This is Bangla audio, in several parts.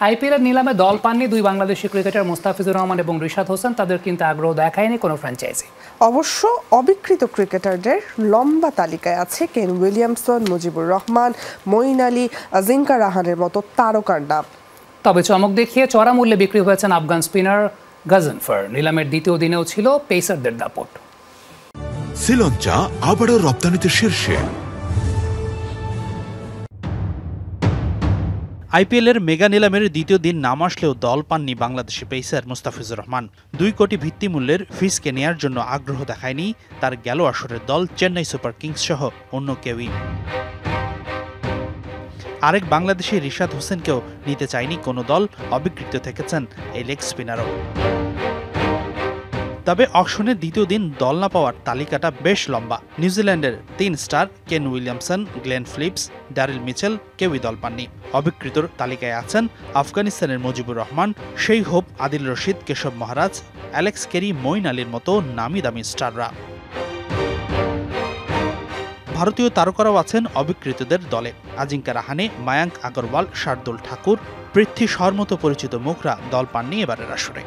আইপিএলের নিলামে দল পাননি দুই বাংলাদেশি ক্রিকেটার মুস্তাফিজুর রহমান এবং রিশাদ হোসেন। তাদের কিন্তু আগ্রহ দেখায়নি কোনো ফ্র্যাঞ্চাইজি। অবশ্য অবিকৃত ক্রিকেটারদের লম্বা তালিকায় আছে কেন উইলিয়ামসন, মুজিবুর রহমান, মঈন আলী, আজিঙ্কা রাহানের মতো তারকার নাম। তবে চমক দেখিয়ে চড়া মূল্যে বিক্রি হয়েছেন আফগান স্পিনার গাজনফার। নিলামের দ্বিতীয় দিনেও ছিল পেসারদের দাপট। শ্রীলঙ্কা আবারও রপ্তানিতে শীর্ষে। আইপিএলের মেগা নিলামের দ্বিতীয় দিন নাম আসলেও দল পাননি বাংলাদেশি পেসার মুস্তাফিজুর রহমান। 2 কোটি ভিত্তিমূল্যের ফিসকে নেয়ার জন্য আগ্রহ দেখায়নি তার গেল আসরের দল চেন্নাই সুপার কিংস সহ অন্য কেউই। আরেক বাংলাদেশি রিশাদ হোসেনকেও নিতে চায়নি কোনো দল, অবিকৃত থেকেছেন এই লেগ স্পিনারও। তবে অকশনের দ্বিতীয় দিন দল না পাওয়ার তালিকাটা বেশ লম্বা। নিউজিল্যান্ডের 3 star Kane Williamson, Glenn Phillips, Daryl Mitchell কেউই দল পাননি। অবিকৃতর তালিকায় আছেন আফগানিস্তানের মুজিবুর রহমান, সেই হোপ, আদিল রশিদ, কেশব মহারাজ, অ্যালেক্স কেরি, মঈন আলীর মতো নামি দামি স্টাররা। ভারতীয় তারকারাও আছেন অবিকৃতদের দলে। আজিঙ্কা রাহানে, মায়াঙ্ক আগরওয়াল, শার্দুল ঠাকুর, পৃথ্বী শর মতো পরিচিত মুখরা দল পাননি এবারের আসরে।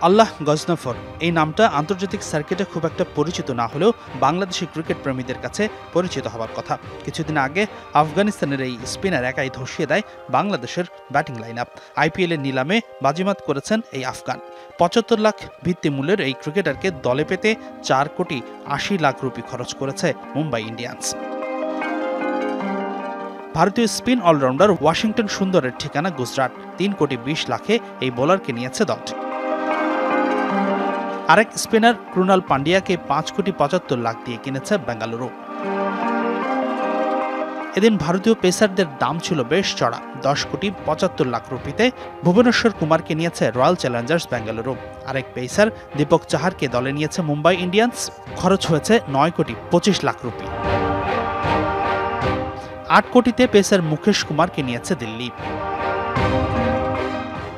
আল্লাহ গজনফর এই নামটা আন্তর্জাতিক সার্কিটে খুব একটা পরিচিত না হলেও বাংলাদেশি ক্রিকেট প্রেমীদের কাছে পরিচিত হওয়ার কথা। কিছুদিন আগে আফগানিস্তানের এই স্পিনার একাই ধসিয়ে দেয় বাংলাদেশের ব্যাটিং লাইন আপ। আইপিএলের নিলামে বাজিমাত করেছেন এই আফগান। ৭৫ লাখ ভিত্তিমূল্যের এই ক্রিকেটারকে দলে পেতে 4 কোটি ৮০ লাখ রুপি খরচ করেছে মুম্বাই ইন্ডিয়ান্স। ভারতীয় স্পিন অলরাউন্ডার ওয়াশিংটন সুন্দরের ঠিকানা গুজরাট। 3 কোটি 20 লাখে এই বোলারকে নিয়েছে দলটি। আরেক স্পিনার ক্রুনাল পান্ডিয়াকে 5 কোটি 75 লাখ দিয়ে কিনেছে বেঙ্গালুরু। এদিন ভারতীয় পেসারদের দাম ছিল বেশ চড়া, 10 কোটি 75 লাখ রুপিতে ভুবনেশ্বর কুমারকে নিয়েছে রয়্যাল চ্যালেঞ্জার্স বেঙ্গালুরু। আরেক পেসার দীপক চাহারকে দলে নিয়েছে মুম্বাই ইন্ডিয়ান্স। খরচ হয়েছে 9 কোটি 25 লাখ রুপি। 8 কোটিতে পেসার মুকেশ কুমারকে নিয়েছে দিল্লি।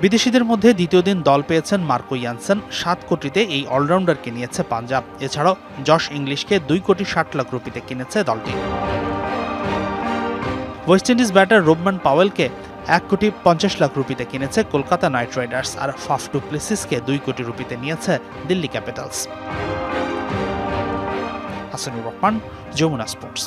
বিদেশিদের মধ্যে দ্বিতীয় দিন দল পেয়েছেন মার্কো ইয়ানসেন। 7 কোটিতে এই অলরাউন্ডারকে নিয়েছে পাঞ্জাব। এছাড়াও জশ ইংলিশকে 2 কোটি 60 লাখ রুপিতে কিনেছে দলটি। ওয়েস্ট ইন্ডিজ ব্যাটার রোবম্যান পাওয়েলকে 1 কোটি 50 লাখ রুপিতে কিনেছে কলকাতা নাইট রাইডার্স। আর ফাফ ডু প্লেসিসকে 2 কোটি রুপিতে নিয়েছে দিল্লি ক্যাপিটালস। হাসানুর রহমান, যমুনা স্পোর্টস।